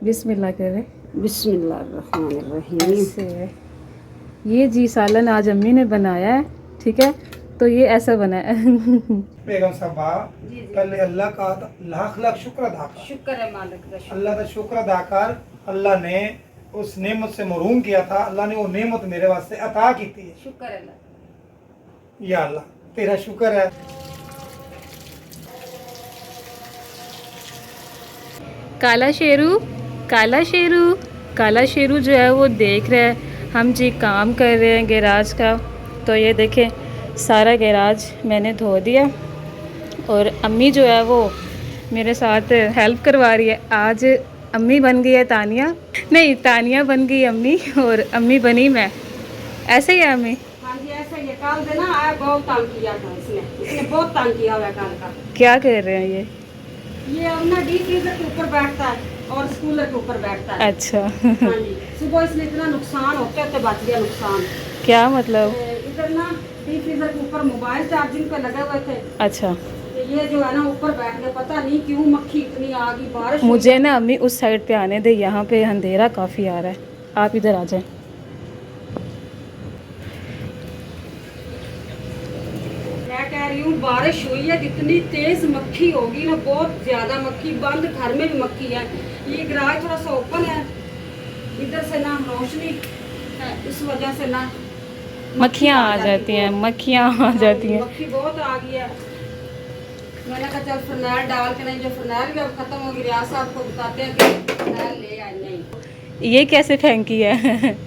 बिस्मिल्लाह करें। बिस्मिल्लाहिर्रहमानिर्रहीम। ऐसे ये जी सालन आज अम्मी ने बनाया है, ठीक है। तो ये ऐसा बना है। बेगम साहबा पहले अल्लाह का लाख लाख शुक्र अदा कर। शुक्र है मालिक का। अल्लाह का शुक्र अदा कर। अल्लाह ने उस नेमत से महरूम किया था, अल्लाह ने वो नेमत मेरे वास्ते अता की थी। शुक्र है अल्लाह। या अल्लाह तेरा शुक्र है। काला शेरू, काला शेरू, काला शेरू जो है वो देख रहा है हम जी काम कर रहे हैं गैराज का। तो ये देखें सारा गैराज मैंने धो दिया और अम्मी जो है वो मेरे साथ हेल्प करवा रही है। आज अम्मी बन गई है तानिया, नहीं तानिया बन गई अम्मी और अम्मी बनी मैं। ऐसे ही है अम्मी? हाँ जी ऐसा ही है। कल से ना आया बहुत तंग किया था इसने बहुत तंग किया हुआ है कल का। क्या कर रहे हैं ये अब ना डीप फ्रीजर के ऊपर बैठता है और कूलर के ऊपर बैठता है। अच्छा। हाँ जी सुबह इसमें इतना नुकसान होते होते बच गया नुकसान। क्या मतलब? इधर ना डीप फ्रीजर के ऊपर मोबाइल चार्जिंग पे लगे हुए थे। अच्छा। तो ये जो है ना ऊपर बैठ गया, पता नहीं क्यों मक्खी इतनी आ गई। बारिश मुझे ना अम्मी उस साइड पे आने दे, यहाँ पे अंधेरा काफ़ी आ रहा है, आप इधर आ जाएं। मैं कह रही हूँ बारिश हुई है, जितनी तेज मक्खी होगी ना, बहुत ज्यादा मक्खी। बंद घर में भी मक्खी है। ये गैराज थोड़ा सा ओपन है, इधर से ना रोशनी है, इस वजह से ना मक्खियाँ आ जाती हैं, मक्खियाँ आ जाती हैं। मक्खी बहुत आ गई है। मैंने कहा चल फरनैल डाल के, नहीं जो फरनैल भी अब खत्म हो गई। रियाज साहब को बताते हैं कि फरनैल ले आए, नहीं ये कैसे फेंकी है?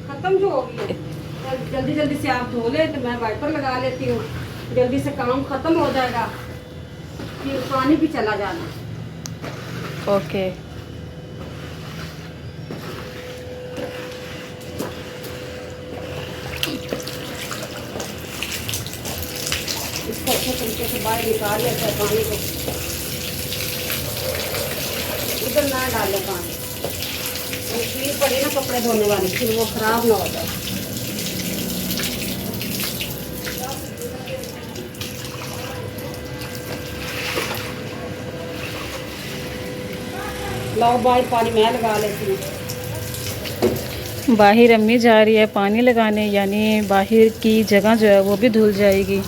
खत्म जो हो गई है। तो जल्दी जल्दी से आप धो ले तो मैं वाइपर लगा लेती हूँ, जल्दी से काम खत्म हो जाएगा, फिर पानी भी चला जाना। ओके। इसको अच्छे तरीके से बाहर निकाल लेते हैं पानी को। इधर ना डाले पानी, कील पड़ी ना कपड़े धोने वाली, फिर वो खराब ना हो जाए। लाओ बाहर पानी मैं लगा लेती हूँ। बाहर अम्मी जा रही है पानी लगाने, यानी बाहर की जगह जो है वो भी धुल जाएगी।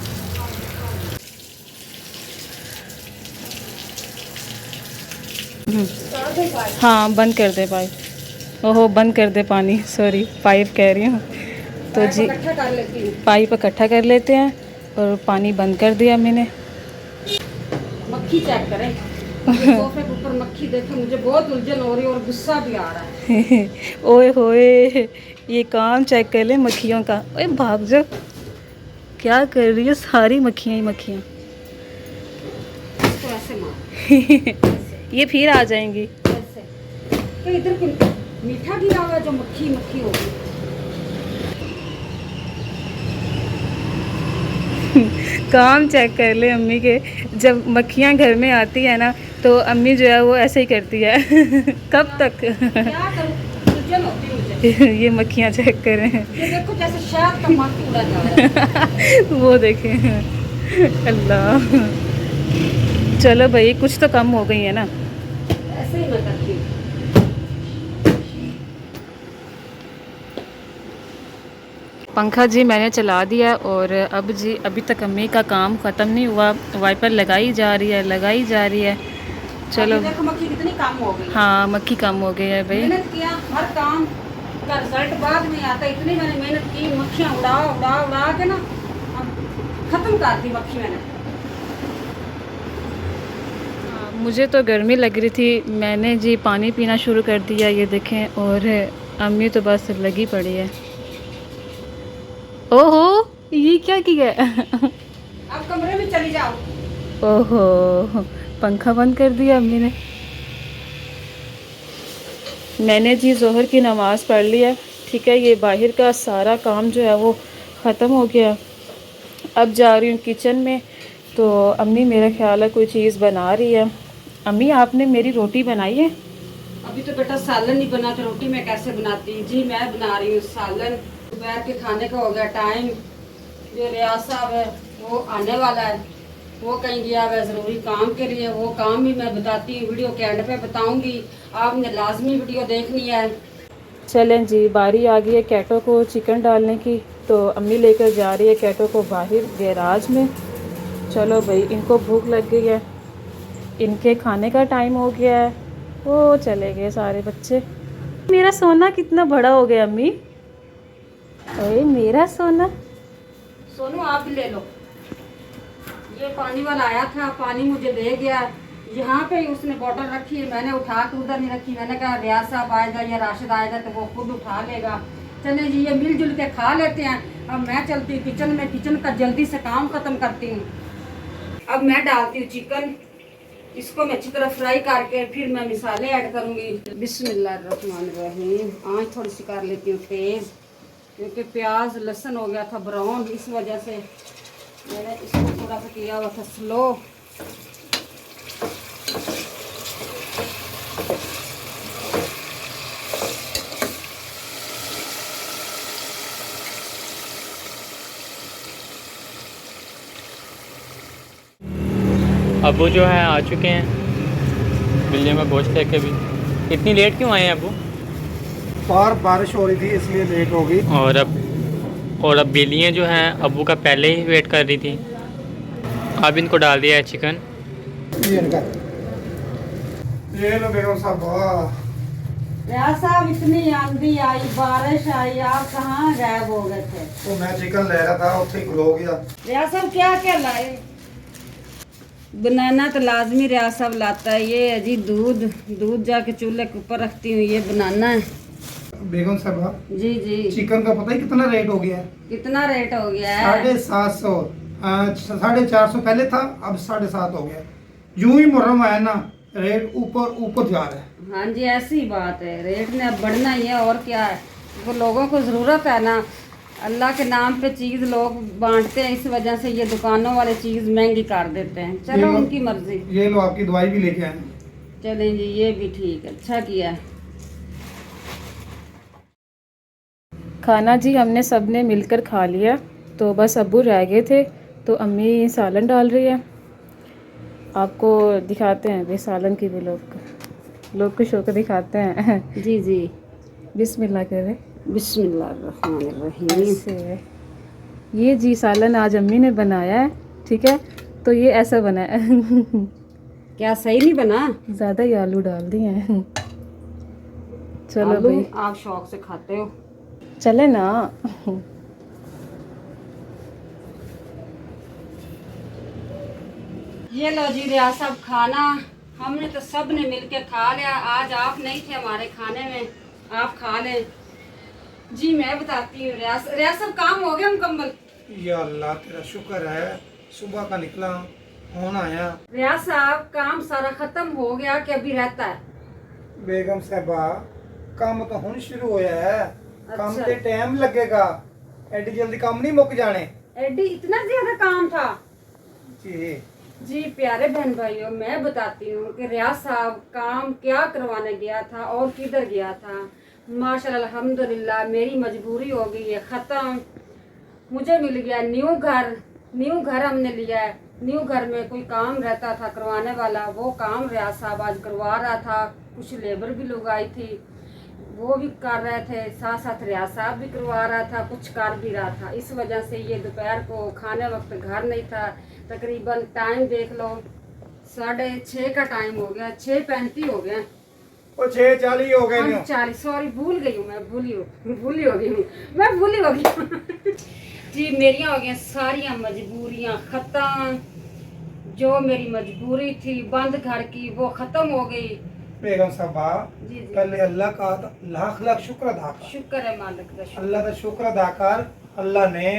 हाँ बंद कर दे पाइप। ओहो बंद कर दे पानी, सॉरी पाइप कह रही हूँ। तो जी इकट्ठा कर लेती हूँ। पाइप इकट्ठा कर लेते हैं और पानी बंद कर दिया मैंने। मक्खी चेक करें, सोफे के ऊपर मक्खी देखे, मुझे बहुत उलझन हो रही है और गुस्सा भी आ रहा है। ओए होए, ये काम चेक कर ले मक्खियों का। ओए भाग जा, क्या कर रही है? सारी मक्खियाँ ही मक्खियाँ। इसको ऐसे मार, ये फिर आ जाएंगी। ऐसे। तो इधर क्यों मीठा गिरा हुआ है जो मक्खी मक्खी होगी। काम चेक कर ले अम्मी के। जब मक्खियाँ घर में आती है ना तो अम्मी जो है वो ऐसे ही करती है। कब तक? क्या करूं, उलझन होती है मुझे। ये मक्खियाँ चेक करें। ये देखो जैसे शहद का मक्खी उड़ा जा रहा है। वो देखें। अल्लाह, चलो भाई कुछ तो कम हो गई है ना। ऐसे ही मैं करती हूँ। पंखा जी मैंने चला दिया और अब जी अभी तक अम्मी का काम ख़त्म नहीं हुआ। वाइपर लगाई जा रही है, लगाई जा रही है। चलो अभी देखो मक्खी कितनी कम हो गई। हाँ मक्खी कम हो गई है भाई। मेहनत किया, हर काम का रिजल्ट बाद में आता। इतनी मैंने मेहनत की, मक्खियाँ उड़ा उड़ा उड़ा के ना अब खत्म कर दी मक्खी मैंने। मुझे तो गर्मी लग रही थी, मैंने जी पानी पीना शुरू कर दिया, ये देखें। और अम्मी तो बस लगी पड़ी है। ओहो ये क्या किया? अब कमरे में चली जाओ। ओहो पंखा बंद कर दिया अम्मी ने। मैंने जी जोहर की नमाज़ पढ़ ली है, ठीक है। ये बाहर का सारा काम जो है वो ख़त्म हो गया। अब जा रही हूँ किचन में, तो अम्मी मेरा ख्याल है कोई चीज़ बना रही है। अम्मी आपने मेरी रोटी बनाई है? अभी तो बेटा सालन नहीं बना, तो रोटी मैं कैसे बनाती। जी मैं बना रही हूँ सालन। दोपहर के खाने का हो गया टाइम। जो रियाज साहब है वो आने वाला है, वो कहीं गया हुआ है ज़रूरी काम के लिए। वो काम भी मैं बताती हूँ, वीडियो के एंड पे बताऊँगी। आपने लाजमी वीडियो देखनी है। चलें जी, बारी आ गई है कैटो को चिकन डालने की। तो अम्मी लेकर जा रही है कैटो को बाहर गैराज में। चलो भाई, इनको भूख लग गई है, इनके खाने का टाइम हो गया है। वो चले गए सारे बच्चे। मेरा सोना कितना बड़ा हो गया अम्मी। अरे मेरा सोना। सोनू आप भी ले लो। ये पानी वाला आया था, पानी मुझे दे गया। यहाँ पे ही उसने बोतल रखी है, मैंने उठा के उधर नहीं रखी। मैंने कहा रियाज साहब आएगा या राशिद आएगा तो वो खुद उठा लेगा। चले जी, ये मिलजुल के खा लेते हैं। अब मैं चलती हूँ किचन में, किचन का जल्दी से काम खत्म करती हूँ। अब मैं डालती हूँ चिकन, इसको मैं अच्छी तरह फ्राई करके फिर मैं मिसाले ऐड करूँगी। बिस्मिल्लाहिर्रहमानिर्रहीम। आँच थोड़ी सी कर लेती हूँ तेज़, क्योंकि प्याज लहसुन हो गया था ब्राउन, इस वजह से मैंने इसको थोड़ा सा किया हुआ था स्लो। अबू जो है आ चुके हैं बिल्ली में गोश्त लेके भी। इतनी लेट क्यों आए हैं अबू? बाहर बारिश हो रही थी इसलिए लेट हो गई। और अब बिल्लियाँ जो हैं अबू का पहले ही वेट कर रही थी। अब इनको डाल दिया है चिकन। ये लो बेगम साहब। रियाज साहब, इतनी आंधी आई, बारिश आई, आप कहाँ गायब हो गए थे? तो मैं चिकन ले रहा था, उससे खलो गया। रियाज साहब क्या क्या लाए? बनाना तो लाजमी रियाज साहब लाता है। ये है जी दूध जाके चूल्हे के ऊपर रखती हूँ। ये बनाना है। बेगम साहब, जी जी। चिकन का पता ही कितना रेट हो गया है? कितना रेट हो गया है? 750, 450 पहले था, अब 750 हो गया। यूं ही मुहर्रम आया ना, रेट ऊपर ऊपर जा रहा है। हाँ जी, ऐसी बात है, रेट ने अब बढ़ना ही है और क्या है। तो लोगों को ज़रूरत है ना, अल्लाह के नाम पे चीज़ लोग बांटते हैं, इस वजह से ये दुकानों वाले चीज़ महंगी कर देते हैं। चलो उनकी मर्जी। ये लो आपकी दवाई भी लेके आए। चलें जी, ये भी ठीक है, अच्छा किया। खाना जी हमने सब ने मिलकर खा लिया। तो बस अब्बू रह गए थे, तो अम्मी सालन डाल रही है। आपको दिखाते हैं भी सालन की भी लोग को शौक दिखाते हैं। जी जी। बिस्मिल्लाह करें। बिस्मिल्लाहिर्रहमानिर्रहीम। ऐसे ये जी सालन आज अम्मी ने बनाया है, ठीक है। तो ये ऐसा बना है। क्या सही नहीं बना? ज़्यादा ही आलू डाल दिए हैं। चलो आलू भाई, आप शौक से खाते हो। चले ना। ये लो जी रियाज साहब खाना, हमने तो सब ने मिलके खा लिया। आज आप नहीं थे हमारे खाने में, आप खा लें। जी मैं बताती हूँ। रियाज साहब काम हो गया मुकम्मल? या अल्लाह तेरा शुक्र है, सुबह का निकला फोन आया। रियाज साहब काम सारा खत्म हो गया कि अभी रहता है? बेगम साहबा, काम तो हुन शुरू होया है। काम अच्छा। ते टाइम लगेगा, एडी जल्दी काम नहीं मुक जाने। एडी इतना ज्यादा काम था? जी जी प्यारे बहन भाइयों, मैं बताती हूँ कि रियाज साहब काम क्या करवाने गया था और किधर गया था। माशाल्लाह अल्हम्दुलिल्लाह मेरी मजबूरी हो गई है ख़त्म। मुझे मिल गया न्यू घर हमने लिया है। न्यू घर में कोई काम रहता था करवाने वाला, वो काम रियाज साहब आज करवा रहा था। कुछ लेबर भी लोग आई थी, वो भी कर रहे थे, साथ साथ रियाज साहब भी करवा रहा था, कुछ कर भी रहा था। इस वजह से ये दोपहर को खाने वक्त घर नहीं था। तकरीबन टाइम देख लो 6:30 का टाइम हो गया, 6:35 हो गया। वो 6:40 हो गए ने। 40, सॉरी भूल गई हूँ मैं, भूली हो गई हूँ मैं, भूली हो गई हूँ। जी मेरियाँ हो गई सारियाँ मजबूरियाँ ख़त्म। जो मेरी मजबूरी थी बंद घर की वो ख़त्म हो गई। बेगम साहबा, जी जी। पहले अल्लाह का लाख लाख शुक्र अदा कर। शुक्र है मालिक का, शुक्र। अल्लाह का शुक्र अदा कर। अल्लाह ने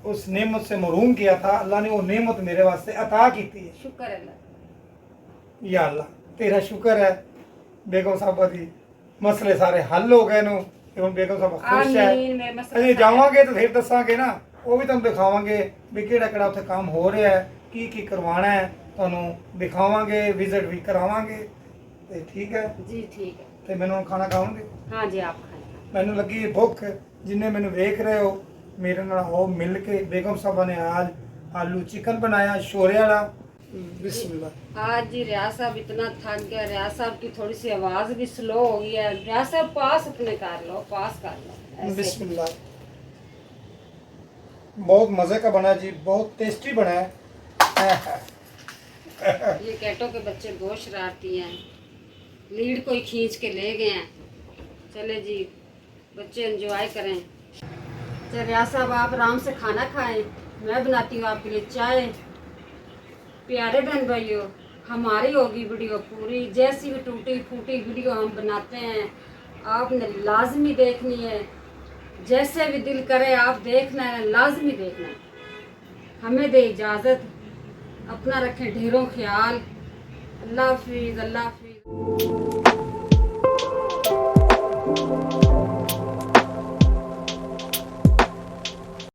उस नेमत से महरूम किया था, अल्लाह ने वो नेमत मेरे वास्ते अता की थी। शुक्र है अल्लाह। या अल्लाह तेरा शुक्र है। बेगम साहबा दी मसले सारे हल हो गए नो। ਹੁਣ बेगम साहबा खुश है। आमीन। मेरे मसले ਅਸੀਂ ਜਾਵਾਂਗੇ ਤਾਂ ਫਿਰ ਦੱਸਾਂਗੇ ਨਾ, ਉਹ ਵੀ ਤੁਹਾਨੂੰ ਦਿਖਾਵਾਂਗੇ ਵੀ ਕਿਹੜਾ ਕਿਹੜਾ ਉੱਥੇ ਕੰਮ ਹੋ ਰਿਹਾ ਹੈ, ਕੀ ਕੀ ਕਰਵਾਉਣਾ ਹੈ, ਤੁਹਾਨੂੰ ਦਿਖਾਵਾਂਗੇ, ਵਿਜ਼ਿਟ ਵੀ ਕਰਾਵਾਂਗੇ। ਤੇ ਠੀਕ ਹੈ जी ठीक है। ਤੇ ਮੈਨੂੰ ਹੁਣ ਖਾਣਾ ਖਾਓਗੇ? हाँ जी आप खाएं। ਮੈਨੂੰ ਲੱਗੀ ਹੈ ਭੁੱਖ। ਜਿੰਨੇ ਮੈਨੂੰ ਵੇਖ ਰਹੇ ਹੋ ਮੇਰੇ ਨਾਲ ਹੋ ਮਿਲ ਕੇ। बेगम साहबा ने आज आलू चिकन बनाया शोरे वाला। बिस्मिल्लाह। आज जी रियाज साहब इतना थक गया, रियाज साहब की थोड़ी सी आवाज भी स्लो हो गई है। रियाज साहब पास अपने कर लो, पास कर लो ऐसे। बिस्मिल्लाह। बहुत मज़े का बना जी, बहुत टेस्टी बना है। ये कैटो के बच्चे बहुत शरारती हैं, लीड कोई खींच के ले गए हैं। चले जी, बच्चे एंजॉय करें। चल रियाज साहब आप आराम से खाना खाएं, मैं बनाती हूँ आपके लिए चाय। प्यारे बहन भाइयों, हमारी होगी वीडियो पूरी, जैसी भी टूटी फूटी वीडियो हम बनाते हैं आपने लाजमी देखनी है। जैसे भी दिल करे आप देखना है, लाजमी देखना है। हमें दे इजाज़त, अपना रखें ढेरों ख्याल। अल्लाह हाफिज़, अल्लाह हाफिज़।